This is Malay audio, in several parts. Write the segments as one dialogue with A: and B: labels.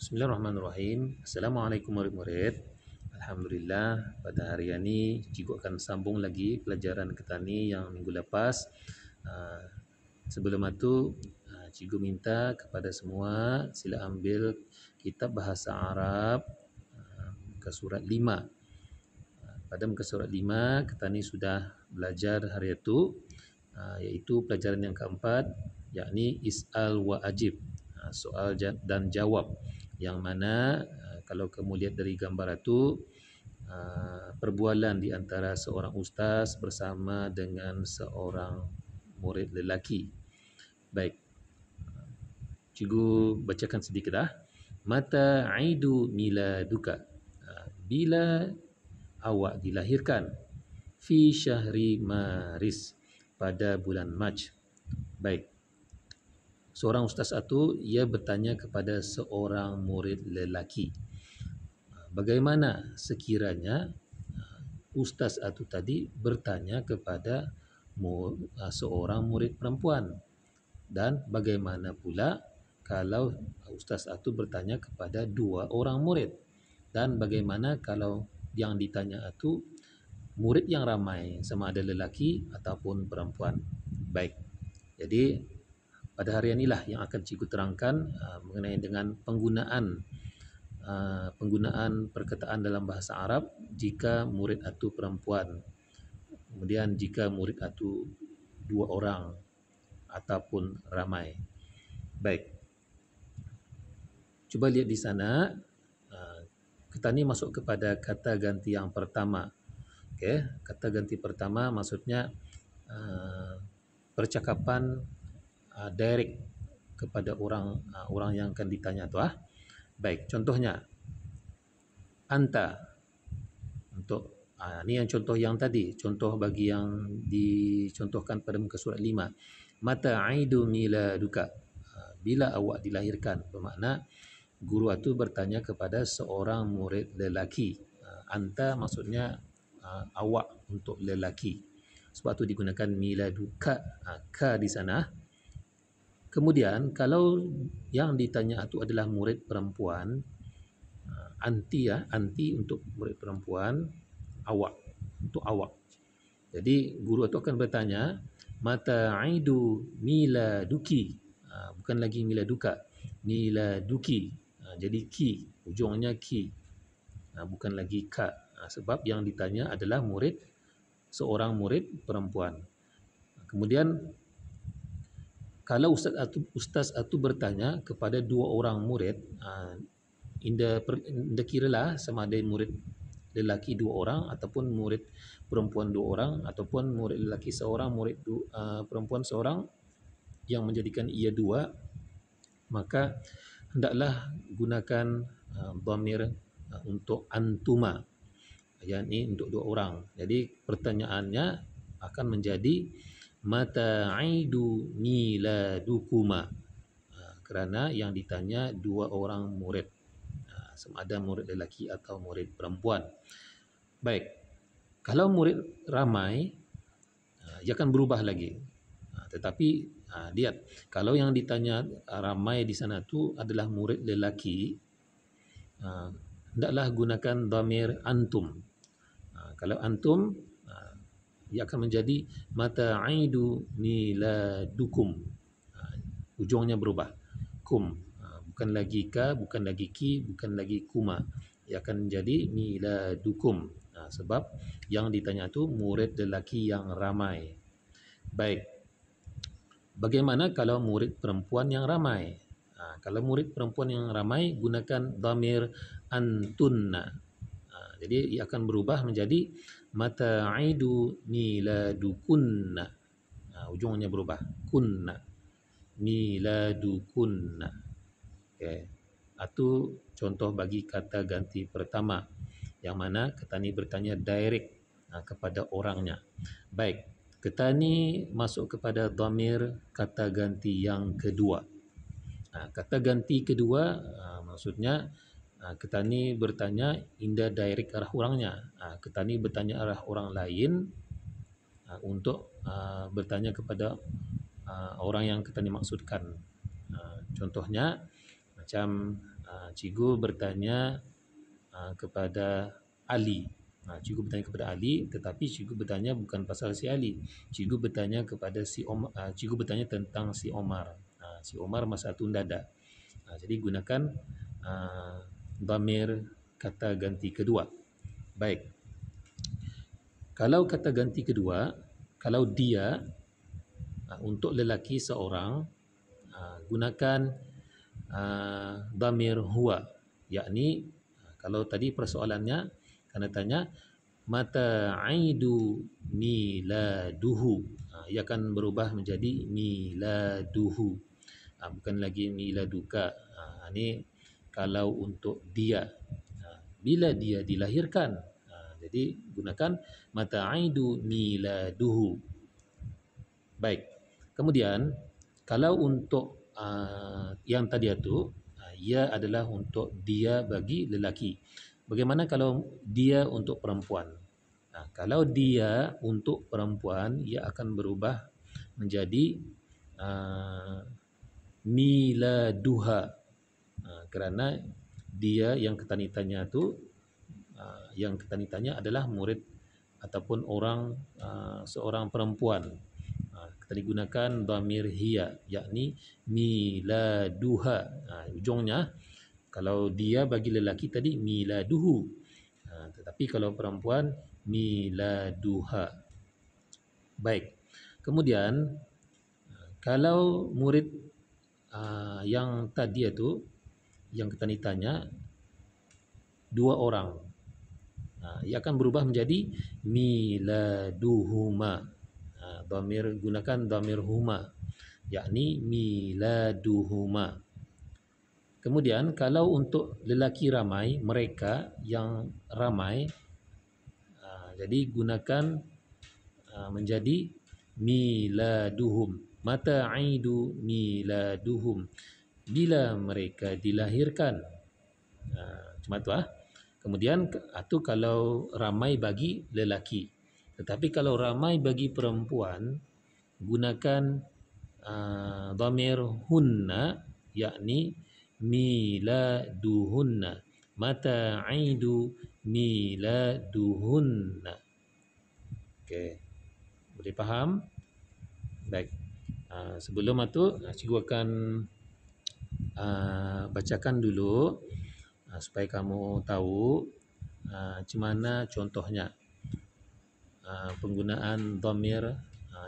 A: Bismillahirrahmanirrahim. Assalamualaikum murid-murid. Alhamdulillah, pada hari ini cikgu akan sambung lagi pelajaran Ketani yang minggu lepas. Sebelum itu, cikgu minta kepada semua sila ambil kitab bahasa Arab muka surat 5. Pada muka surat 5, Ketani sudah belajar hari itu, iaitu pelajaran yang keempat, yakni Is'al wa Ajib, soal dan jawab, yang mana kalau kamu lihat dari gambar itu, perbualan di antara seorang ustaz bersama dengan seorang murid lelaki. Baik, cikgu bacakan sedikit Mata aidu miladuka, bila awak dilahirkan, fi syahri Maris, pada bulan Mac. Baik, seorang ustaz itu ia bertanya kepada seorang murid lelaki, bagaimana sekiranya ustaz itu tadi bertanya kepada seorang murid perempuan, dan bagaimana pula kalau ustaz itu bertanya kepada dua orang murid, dan bagaimana kalau yang ditanya itu murid yang ramai, sama ada lelaki ataupun perempuan. Baik, jadi pada hari inilah yang akan cikgu terangkan mengenai dengan penggunaan perkataan dalam bahasa Arab jika murid itu perempuan, kemudian jika murid itu dua orang ataupun ramai. Baik, cuba lihat di sana. Kita ni masuk kepada kata ganti yang pertama. Okey, kata ganti pertama maksudnya percakapan direct kepada orang yang akan ditanya tu. Baik, contohnya anta. Untuk ni yang contoh yang tadi, contoh bagi yang dicontohkan pada muka surat 5. Mata aidu miladuka, bila awak dilahirkan. Bermakna guru itu bertanya kepada seorang murid lelaki. Anta maksudnya awak untuk lelaki. Sebab tu digunakan miladuka, ka di sana. Kemudian kalau yang ditanya itu adalah murid perempuan, anti untuk murid perempuan, awak untuk awak. Jadi guru itu akan bertanya, mata aidu miladuki, bukan lagi miladuka, miladuki. Jadi ki, ujungnya ki, bukan lagi ka, sebab yang ditanya adalah seorang murid perempuan. Kemudian kalau ustaz itu bertanya kepada dua orang murid, inda kiralah sama ada murid lelaki dua orang ataupun murid perempuan dua orang, ataupun murid lelaki seorang, murid perempuan seorang, yang menjadikan ia dua, maka hendaklah gunakan dhamir untuk antuma, yakni untuk dua orang. Jadi pertanyaannya akan menjadi mata aidu miladukuma, kerana yang ditanya dua orang murid, sama ada murid lelaki atau murid perempuan. Baik, kalau murid ramai, ia akan berubah lagi. Tetapi lihat, kalau yang ditanya ramai di sana tu adalah murid lelaki, hendaklah gunakan dhamir antum. Kalau antum, ia akan menjadi mata aidu miladukum, ujungnya berubah, kum, bukan lagi ka, bukan lagi ki, bukan lagi kuma, ia akan menjadi miladukum, sebab yang ditanya itu murid lelaki yang ramai. Baik, bagaimana kalau murid perempuan yang ramai? Kalau murid perempuan yang ramai, gunakan dhamir antunna. Jadi ia akan berubah menjadi mata aidu miladukunna, ujungnya berubah, kunna, miladukunna. Okey, itu contoh bagi kata ganti pertama, yang mana Ketani bertanya direct kepada orangnya. Baik, Ketani masuk kepada dhamir kata ganti yang kedua. Kata ganti kedua maksudnya Ketani bertanya inda direct arah orangnya. Ketani bertanya arah orang lain untuk bertanya kepada orang yang Ketani maksudkan. Contohnya macam Cikgu bertanya kepada Ali. Cikgu bertanya kepada Ali, tetapi cikgu bertanya bukan pasal si Ali. Cikgu bertanya kepada cikgu bertanya tentang si Omar. Si Omar masa itu tidak ada. Jadi gunakan dhamir kata ganti kedua. Baik. Kalau kata ganti kedua, kalau dia untuk lelaki seorang, gunakan dhamir huwa, yakni kalau tadi persoalannya kena tanya mata aidu miladuhu, ia akan berubah menjadi miladuhu, bukan lagi miladuka. Ini kalau untuk dia, bila dia dilahirkan, jadi gunakan mata aidu miladuhu. Baik. Kemudian kalau untuk yang tadi itu, ia adalah untuk dia bagi lelaki. Bagaimana kalau dia untuk perempuan? Kalau dia untuk perempuan, ia akan berubah menjadi miladuha, kerana dia yang ketanitanya itu, yang ketanitanya adalah murid ataupun orang seorang perempuan. Kita digunakan dhamir hiya, yakni miladuha. Ujungnya kalau dia bagi lelaki tadi miladuhu, tetapi kalau perempuan miladuha. Baik. Kemudian kalau murid yang tadi itu, yang ketanitanya dua orang, ia akan berubah menjadi miladuhuma. Gunakan dhamir huma, yakni miladuhuma. Kemudian kalau untuk lelaki ramai, mereka yang ramai, jadi gunakan menjadi miladuhum. Mata aidu miladuhum, bila mereka dilahirkan. Cuma itu. Kemudian itu kalau ramai bagi lelaki. Tetapi kalau ramai bagi perempuan, gunakan dhamir hunna, yakni miladuhunna. Mata aidu miladuhunna. Okey. Boleh faham? Baik. Sebelum itu, cikgu akan bacakan dulu supaya kamu tahu macam mana contohnya penggunaan dhamir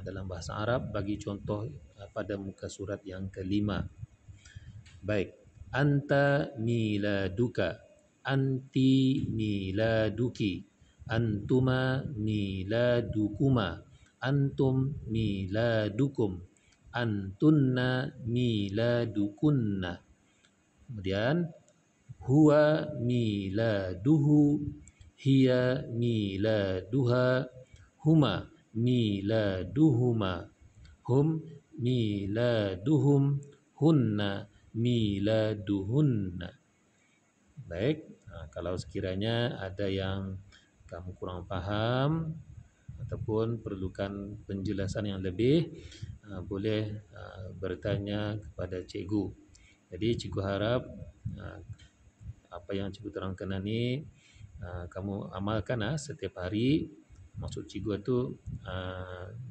A: dalam bahasa Arab bagi contoh pada muka surat yang kelima. Baik. Anta miladuka, anti miladuki, antuma miladukuma, antum miladukum, antunna miladukunna. Kemudian huwa miladuhu, hiya miladuha, huma miladuhuma, hum miladuhum, hunna miladuhunna. Baik, kalau sekiranya ada yang kamu kurang faham ataupun perlukan penjelasan yang lebih, boleh bertanya kepada cikgu. Jadi cikgu harap apa yang cikgu terangkan ini kamu amalkan setiap hari. Maksud cikgu itu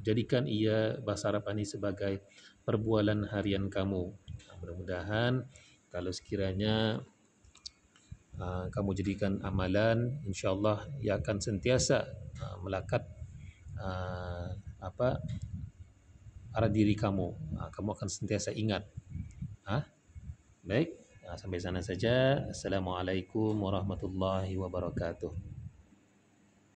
A: jadikan ia bahasa Arab ini sebagai perbualan harian kamu. Mudah-mudahan kalau sekiranya kamu jadikan amalan, insya-Allah ia akan sentiasa melekat arah diri kamu. Kamu akan sentiasa ingat. Baik, sampai sana saja. Assalamualaikum warahmatullahi wabarakatuh.